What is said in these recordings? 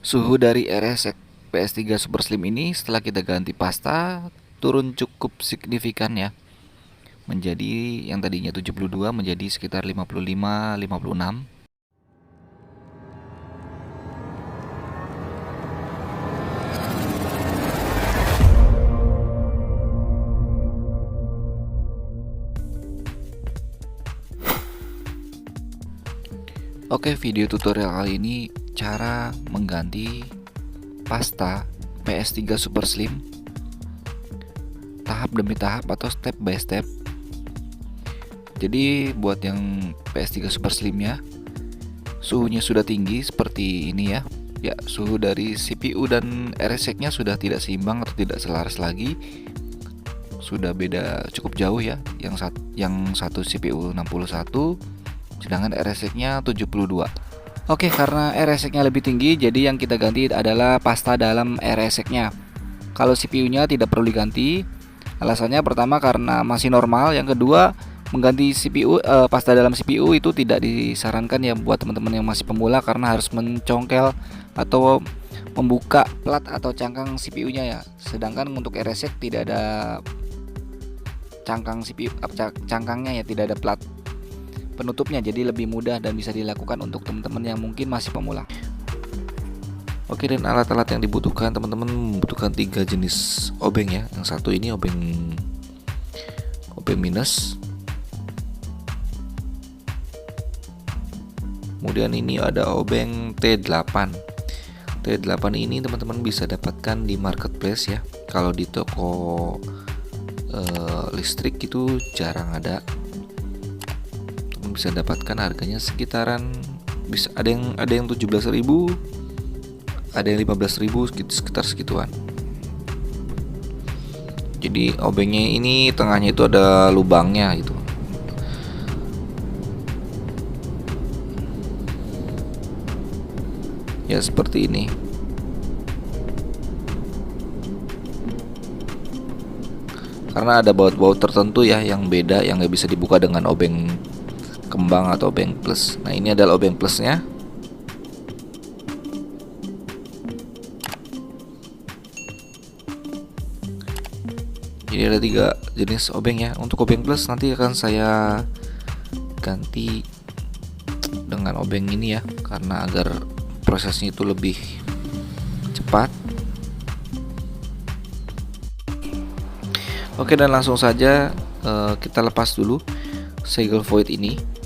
Suhu dari RSX PS3 Super Slim ini setelah kita ganti pasta turun cukup signifikan ya. Menjadi yang tadinya 72 menjadi sekitar 55, 56. Oke, video tutorial kali ini cara mengganti pasta PS3 Super Slim tahap demi tahap atau step by step. Jadi buat yang PS3 Super Slim ya, suhunya sudah tinggi seperti ini ya. Ya, suhu dari CPU dan RSX-nya sudah tidak seimbang atau tidak selaras lagi. Sudah beda cukup jauh ya. Yang satu CPU 61 sedangkan RSX-nya 72. Oke, karena RSX-nya lebih tinggi, jadi yang kita ganti adalah pasta dalam RSX-nya. Kalau CPU-nya tidak perlu diganti. Alasannya pertama karena masih normal, yang kedua mengganti CPU pasta dalam CPU itu tidak disarankan ya buat teman-teman yang masih pemula karena harus mencongkel atau membuka plat atau cangkang CPU-nya ya. Sedangkan untuk RSX tidak ada cangkang CPU, cangkangnya ya, tidak ada plat penutupnya, jadi lebih mudah dan bisa dilakukan untuk teman-teman yang mungkin masih pemula. Oke, dan alat-alat yang dibutuhkan, teman-teman membutuhkan 3 jenis obeng ya. Yang satu ini obeng minus. Kemudian ini ada obeng T8. T8 ini teman-teman bisa dapatkan di marketplace ya. Kalau di toko listrik itu jarang ada. Bisa dapatkan harganya sekitaran, bisa ada yang 17.000, ada yang 15.000, sekitar segituan. Jadi obengnya ini tengahnya itu ada lubangnya gitu. Ya seperti ini. Karena ada baut-baut tertentu ya yang beda, yang nggak bisa dibuka dengan obeng kembang atau obeng plus. Nah, ini adalah obeng plusnya. Jadi ada 3 jenis obeng ya. Untuk obeng plus nanti akan saya ganti dengan obeng ini ya, karena agar prosesnya itu lebih cepat. Oke, dan langsung saja kita lepas dulu segel void ini.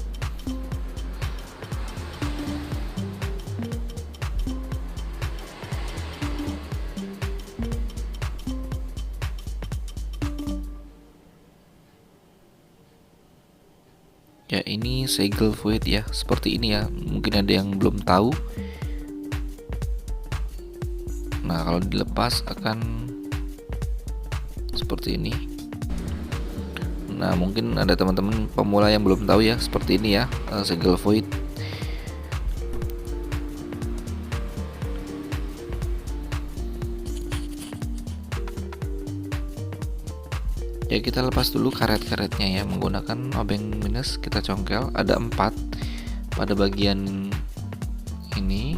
Ya, ini segel void ya, seperti ini ya. Mungkin ada yang belum tahu. Nah, kalau dilepas akan seperti ini. Nah, mungkin ada teman-teman pemula yang belum tahu ya, seperti ini ya, segel void. Ya, kita lepas dulu karet-karetnya ya menggunakan obeng minus. Kita congkel, ada 4 pada bagian ini.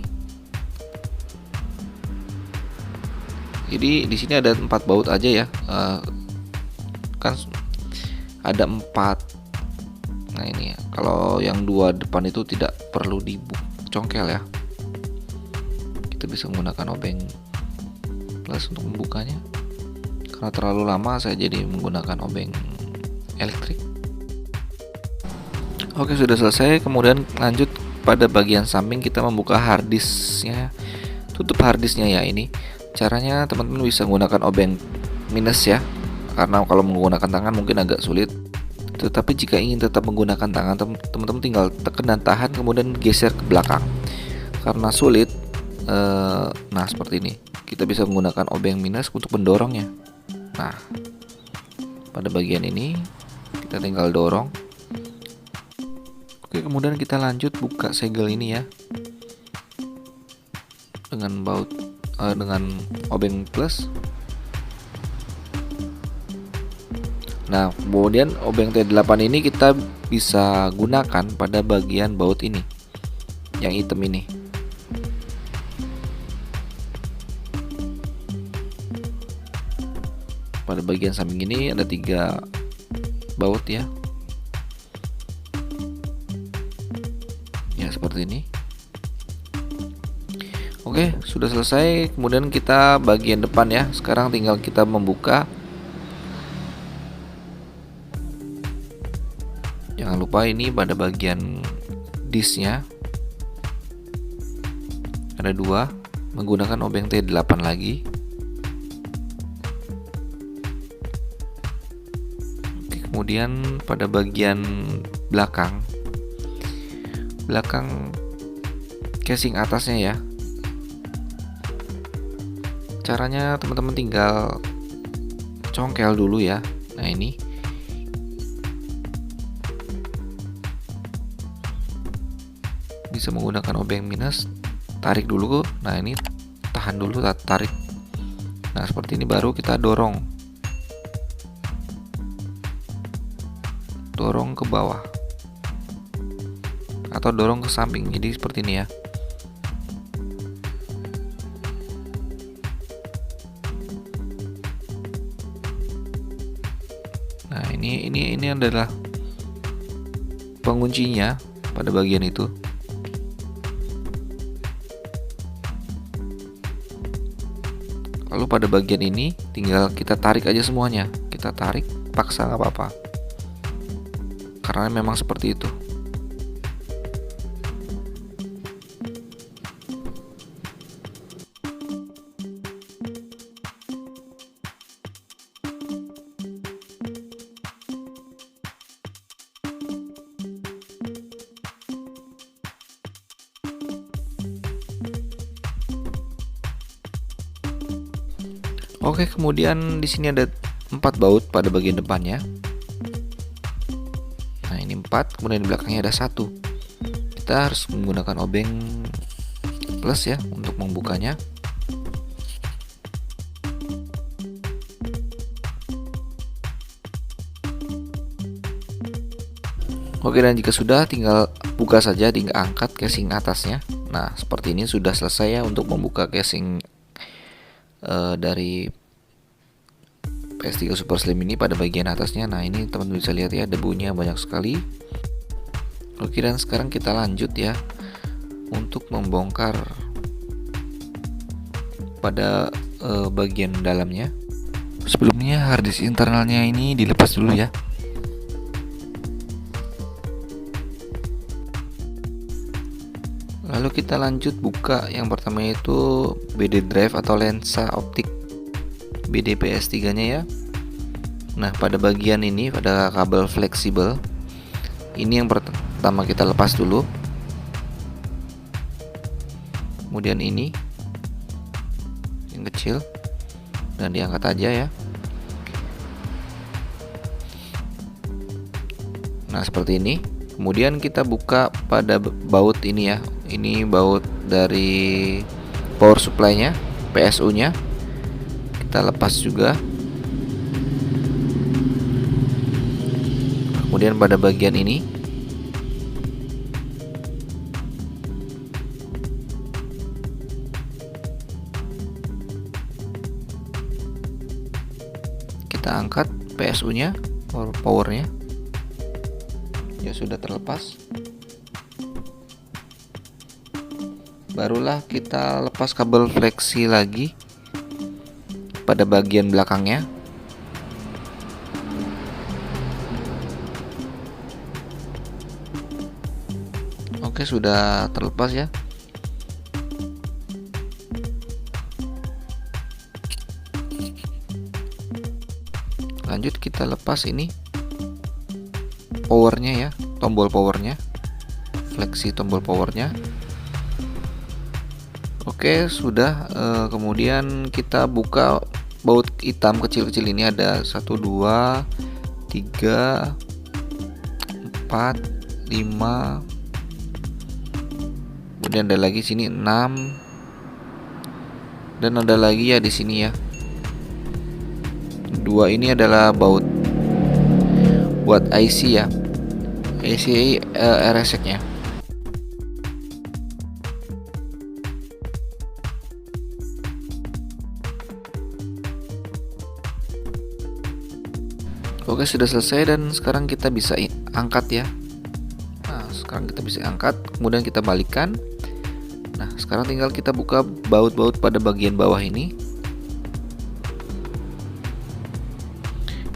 Jadi di sini ada 4 baut aja ya, kan ada 4. Nah, ini ya, kalau yang 2 depan itu tidak perlu dicongkel ya. Kita bisa menggunakan obeng plus untuk membukanya. Karena terlalu lama saya jadi menggunakan obeng elektrik. Oke, sudah selesai. Kemudian lanjut pada bagian samping, kita membuka harddisknya. Tutup harddisknya ya. Ini caranya teman-teman bisa menggunakan obeng minus ya, karena kalau menggunakan tangan mungkin agak sulit. Tetapi jika ingin tetap menggunakan tangan, teman-teman tinggal tekan dan tahan, kemudian geser ke belakang. Karena sulit, nah seperti ini, kita bisa menggunakan obeng minus untuk mendorongnya. Nah, pada bagian ini kita tinggal dorong. Oke, kemudian kita lanjut buka segel ini ya, dengan baut dengan obeng plus. Nah, kemudian obeng T8 ini kita bisa gunakan pada bagian baut ini, yang hitam ini. pada bagian samping ini ada 3 baut ya. Ya seperti ini. Oke, sudah selesai. Kemudian kita bagian depan ya. Sekarang tinggal kita membuka. Jangan lupa ini pada bagian disknya ada 2, menggunakan obeng T8 lagi. Oke, kemudian pada bagian belakang casing atasnya ya. Caranya teman-teman tinggal congkel dulu ya. Nah ini bisa menggunakan obeng minus, tarik dulu. Nah ini tahan dulu, tarik. Nah seperti ini baru kita dorong ke bawah atau dorong ke samping. Jadi seperti ini ya. Nah ini adalah penguncinya pada bagian itu. Lalu pada bagian ini tinggal kita tarik aja semuanya. Kita tarik, paksa nggak apa-apa. Karena memang seperti itu. Oke, kemudian di sini ada 4 baut pada bagian depannya. Nah, ini 4, kemudian di belakangnya ada 1. Kita harus menggunakan obeng plus ya untuk membukanya. Oke, dan jika sudah tinggal buka saja, tinggal angkat casing atasnya. Nah, seperti ini sudah selesai ya untuk membuka casing dari PS3 Super Slim ini pada bagian atasnya. Nah ini teman-teman bisa lihat ya, debunya banyak sekali. Oke, dan sekarang kita lanjut ya untuk membongkar pada bagian dalamnya. Sebelumnya harddisk internalnya ini dilepas dulu ya. Lalu kita lanjut buka yang pertama itu BD drive atau lensa optik BD PS3 nya ya. Nah pada bagian ini pada kabel fleksibel ini yang pertama kita lepas dulu. Kemudian ini yang kecil dan diangkat aja ya. Nah seperti ini. Kemudian kita buka pada baut ini ya. Ini baut dari power supply-nya, PSU-nya. Kita lepas juga. Kemudian pada bagian ini kita angkat PSU-nya, powernya. Ya sudah terlepas. Barulah kita lepas kabel fleksi lagi pada bagian belakangnya. Oke, sudah terlepas ya. Lanjut kita lepas ini powernya ya, tombol powernya, fleksi tombol powernya. Oke, sudah. Kemudian kita buka baut hitam kecil-kecil ini, ada 1, 2, 3, 4, 5. Kemudian ada lagi sini 6. Dan ada lagi ya di sini ya. 2 ini adalah baut buat IC ya. IC RSX-nya. Oke, sudah selesai dan sekarang kita bisa angkat ya. Nah, sekarang kita bisa angkat, kemudian kita balikan. Nah, sekarang tinggal kita buka baut-baut pada bagian bawah ini.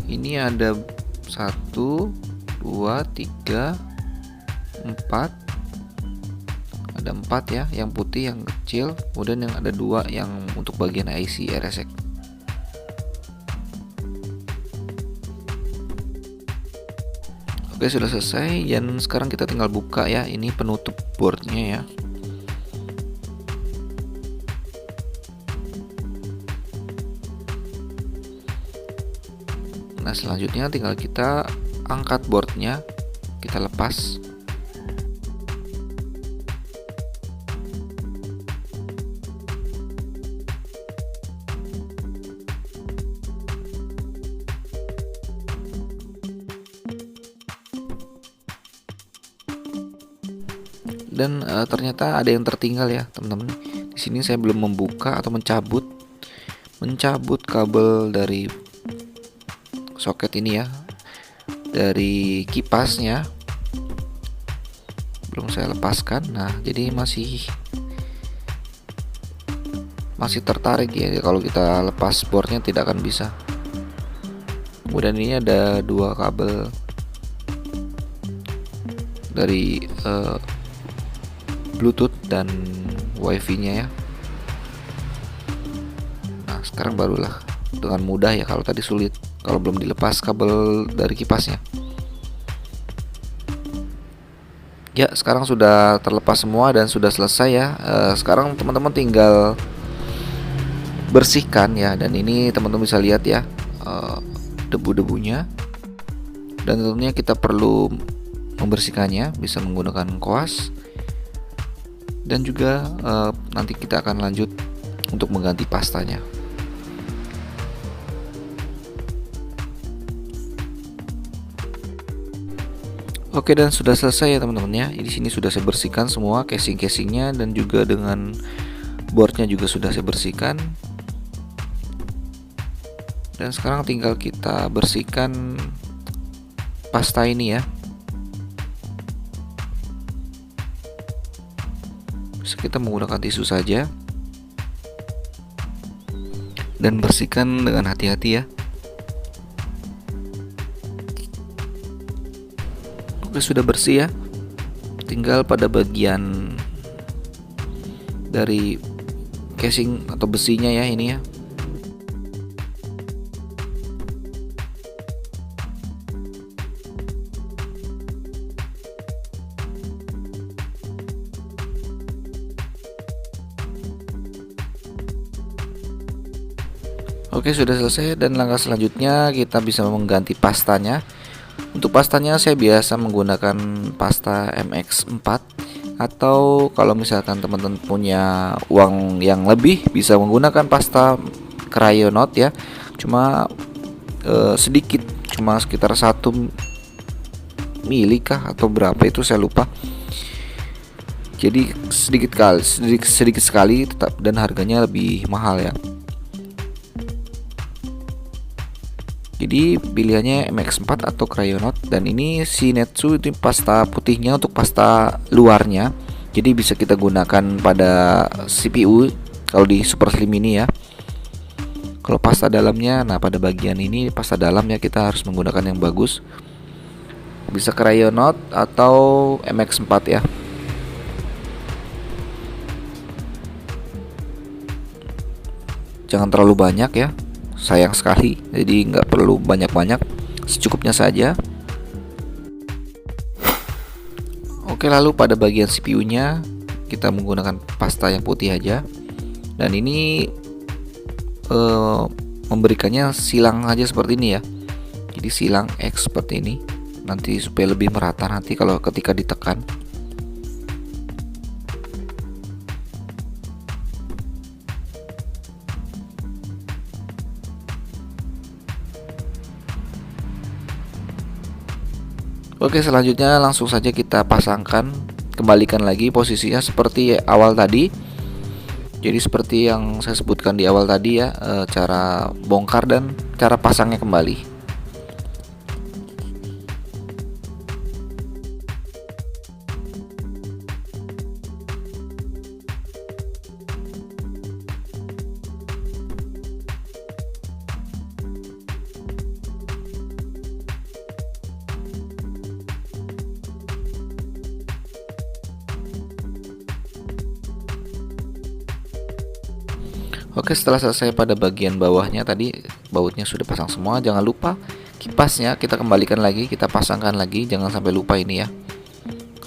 Ini ada 1, 2, 3, 4. Ada 4 ya, yang putih yang kecil, kemudian yang ada 2 yang untuk bagian IC RSX. Oke, sudah selesai dan sekarang kita tinggal buka ya, ini penutup boardnya ya. Nah, selanjutnya tinggal kita angkat boardnya, kita lepas. Dan ternyata ada yang tertinggal ya teman-teman. Di sini saya belum membuka atau mencabut kabel dari soket ini ya, dari kipasnya belum saya lepaskan. Nah, jadi masih tertarik ya, kalau kita lepas boardnya tidak akan bisa. Kemudian ini ada 2 kabel dari Bluetooth dan WiFi nya ya. Nah, sekarang barulah dengan mudah ya, kalau tadi sulit kalau belum dilepas kabel dari kipasnya. Ya, sekarang sudah terlepas semua dan sudah selesai ya. Sekarang teman-teman tinggal bersihkan ya, dan ini teman-teman bisa lihat ya debu-debunya. Dan tentunya kita perlu membersihkannya, bisa menggunakan koas. Dan juga nanti kita akan lanjut untuk mengganti pastanya. Oke, dan sudah selesai ya teman-teman ya. Di sini sudah saya bersihkan semua casing-casingnya, dan juga dengan boardnya juga sudah saya bersihkan. Dan sekarang tinggal kita bersihkan pasta ini ya. Kita menggunakan tisu saja dan bersihkan dengan hati-hati ya. Oke, sudah bersih ya. Tinggal pada bagian dari casing atau besinya ya, ini ya. Oke, sudah selesai dan langkah selanjutnya kita bisa mengganti pastanya. Untuk pastanya saya biasa menggunakan pasta MX4, atau kalau misalkan teman-teman punya uang yang lebih bisa menggunakan pasta Cryonaut ya. Cuma sedikit, cuma sekitar 1 mili kah atau berapa itu saya lupa. Jadi sedikit sekali tetap, dan harganya lebih mahal ya. Jadi pilihannya MX4 atau Cryonaut, dan ini Shin-Etsu itu pasta putihnya untuk pasta luarnya. Jadi bisa kita gunakan pada CPU kalau di Super Slim ini ya. Kalau pasta dalamnya, nah pada bagian ini pasta dalam ya, kita harus menggunakan yang bagus. Bisa Cryonaut atau MX4 ya. Jangan terlalu banyak ya, sayang sekali. Jadi nggak perlu banyak-banyak, secukupnya saja. Oke, lalu pada bagian CPU-nya kita menggunakan pasta yang putih aja. Dan ini memberikannya silang aja seperti ini ya. Jadi silang X seperti ini, nanti supaya lebih merata nanti kalau ketika ditekan. Oke, selanjutnya langsung saja kita pasangkan, kembalikan lagi posisinya seperti awal tadi. Jadi seperti yang saya sebutkan di awal tadi ya, cara bongkar dan cara pasangnya kembali. Oke, setelah selesai pada bagian bawahnya tadi, bautnya sudah pasang semua. Jangan lupa kipasnya kita kembalikan lagi, kita pasangkan lagi. Jangan sampai lupa ini ya,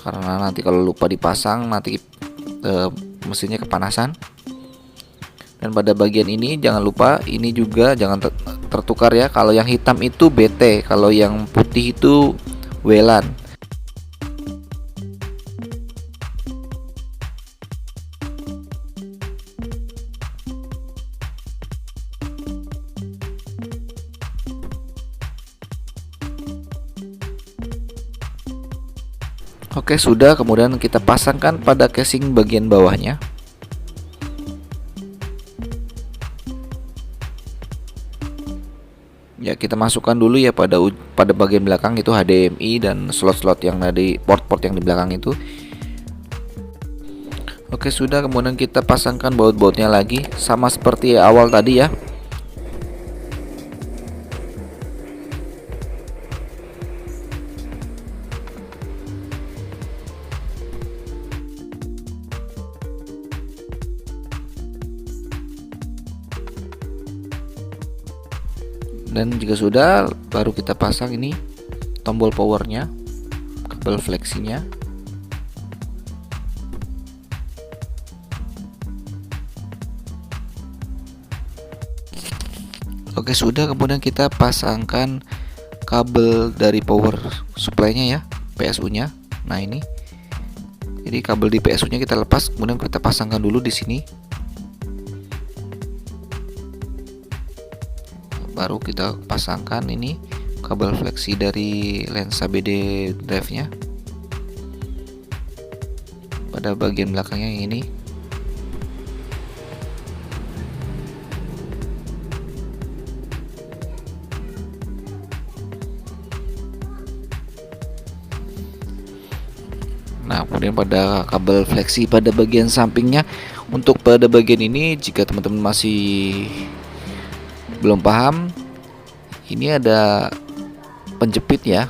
karena nanti kalau lupa dipasang nanti mesinnya kepanasan. Dan pada bagian ini jangan lupa, ini juga jangan tertukar ya. Kalau yang hitam itu BT, kalau yang putih itu WLAN. Oke, sudah. Kemudian kita pasangkan pada casing bagian bawahnya. Ya, kita masukkan dulu ya pada bagian belakang itu HDMI dan slot-slot yang dari port-port yang di belakang itu. Oke, sudah. Kemudian kita pasangkan baut-bautnya lagi sama seperti awal tadi ya. Dan jika sudah, baru kita pasang ini tombol powernya, kabel fleksinya. Oke, sudah. Kemudian kita pasangkan kabel dari power supply-nya ya, PSU-nya. Nah, ini. Jadi kabel di PSU-nya kita lepas, kemudian kita pasangkan dulu di sini. Baru kita pasangkan ini kabel fleksi dari lensa BD drive-nya pada bagian belakangnya yang ini. Nah, kemudian pada kabel fleksi pada bagian sampingnya. Untuk pada bagian ini, jika teman-teman masih belum paham, ini ada penjepit ya.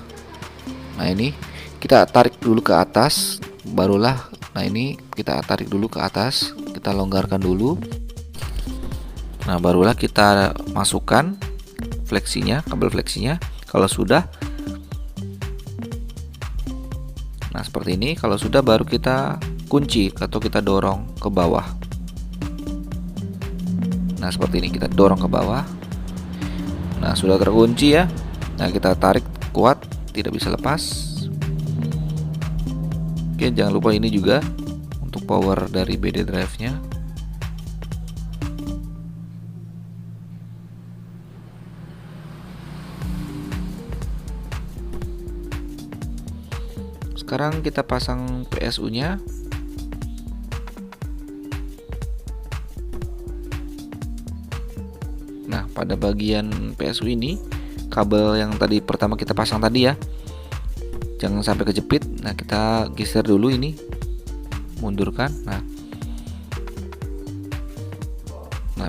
Nah, ini kita tarik dulu ke atas, barulah. Nah, ini kita tarik dulu ke atas, kita longgarkan dulu. Nah, barulah kita masukkan fleksinya, kabel fleksinya. Kalau sudah, nah seperti ini. Kalau sudah, baru kita kunci atau kita dorong ke bawah. Nah, seperti ini, kita dorong ke bawah. Nah, sudah terkunci ya. Nah, kita tarik kuat, tidak bisa lepas. Oke, jangan lupa ini juga untuk power dari BD drive-nya. Sekarang kita pasang PSU-nya. Nah, pada bagian PSU ini, kabel yang tadi pertama kita pasang tadi ya, jangan sampai kejepit. Nah, kita geser dulu ini, mundurkan. Nah,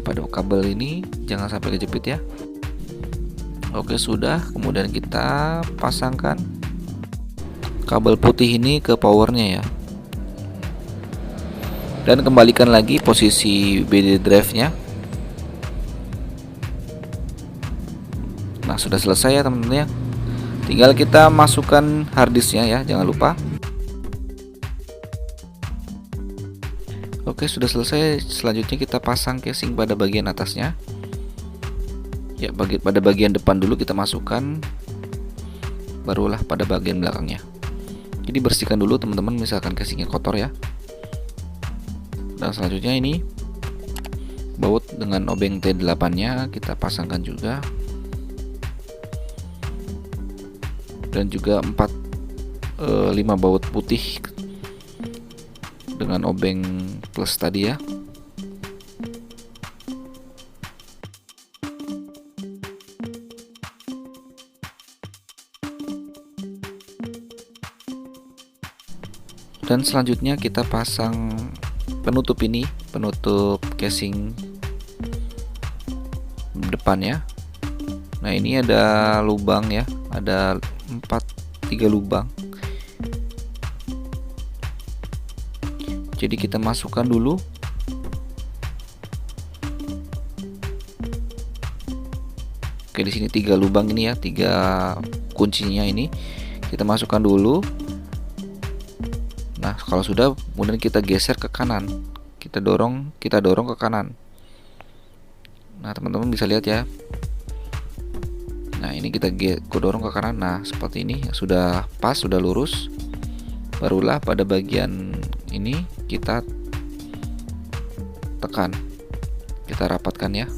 pada kabel ini jangan sampai kejepit ya. Oke, sudah. Kemudian kita pasangkan kabel putih ini ke powernya ya, dan kembalikan lagi posisi BD drive-nya. Nah, sudah selesai ya teman-teman ya. Tinggal kita masukkan harddisknya ya, jangan lupa. Oke, sudah selesai. Selanjutnya kita pasang casing pada bagian atasnya. Ya, pada bagian depan dulu kita masukkan, barulah pada bagian belakangnya. Jadi bersihkan dulu teman-teman, misalkan casingnya kotor ya. Dan selanjutnya ini baut dengan obeng T8-nya kita pasangkan juga. Dan juga 5 baut putih dengan obeng plus tadi ya. Dan selanjutnya kita pasang penutup ini, penutup casing depannya. Nah, ini ada lubang ya, ada 3 lubang. Jadi kita masukkan dulu. Oke, di sini 3 lubang ini ya, 3 kuncinya ini kita masukkan dulu. Nah, kalau sudah, kemudian kita geser ke kanan. Kita dorong ke kanan. Nah, teman-teman bisa lihat ya. Nah, ini kita dorong ke kanan. Nah, seperti ini sudah pas, sudah lurus. Barulah pada bagian ini kita tekan. Kita rapatkan ya.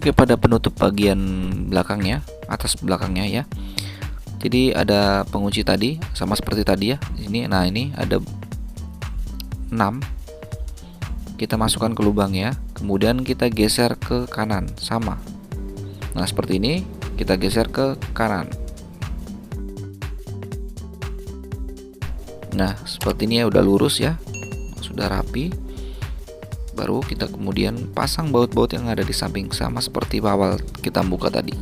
Oke, pada penutup bagian belakangnya, atas belakangnya ya. Jadi ada pengunci tadi sama seperti tadi ya. Ini, nah ini ada 6. Kita masukkan ke lubangnya, kemudian kita geser ke kanan sama. Nah, seperti ini kita geser ke kanan. Nah, seperti ini ya, udah lurus ya. Sudah rapi. Baru kita kemudian pasang baut-baut yang ada di samping sama seperti awal kita buka tadi.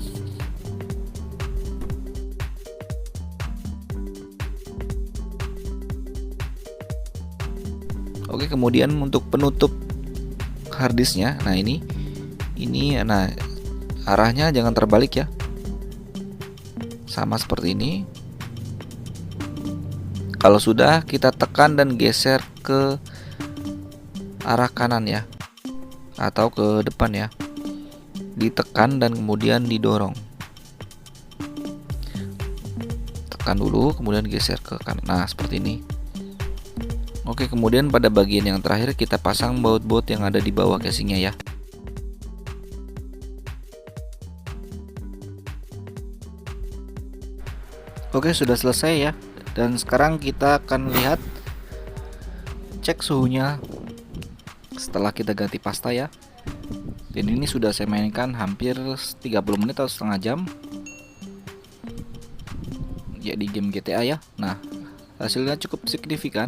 Oke, kemudian untuk penutup harddisknya, nah ini nah arahnya jangan terbalik ya, sama seperti ini. Kalau sudah, kita tekan dan geser ke arah kanan ya, atau ke depan ya. Ditekan dan kemudian didorong. Tekan dulu, kemudian geser ke kanan. Nah, seperti ini. Oke, kemudian pada bagian yang terakhir kita pasang baut-baut yang ada di bawah casingnya ya. Oke, sudah selesai ya. Dan sekarang kita akan lihat, cek suhunya setelah kita ganti pasta ya. Dan ini sudah saya mainkan hampir 30 menit atau setengah jam ya di game GTA ya. Nah, hasilnya cukup signifikan,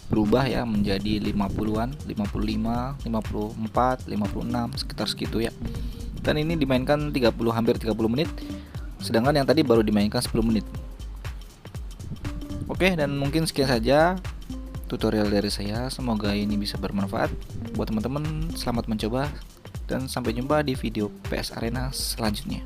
berubah ya menjadi 50-an, 55, 54, 56, sekitar segitu ya. Dan ini dimainkan hampir 30 menit, sedangkan yang tadi baru dimainkan 10 menit. Oke, dan mungkin sekian saja tutorial dari saya. Semoga ini bisa bermanfaat buat teman-teman. Selamat mencoba dan sampai jumpa di video PS Arena selanjutnya.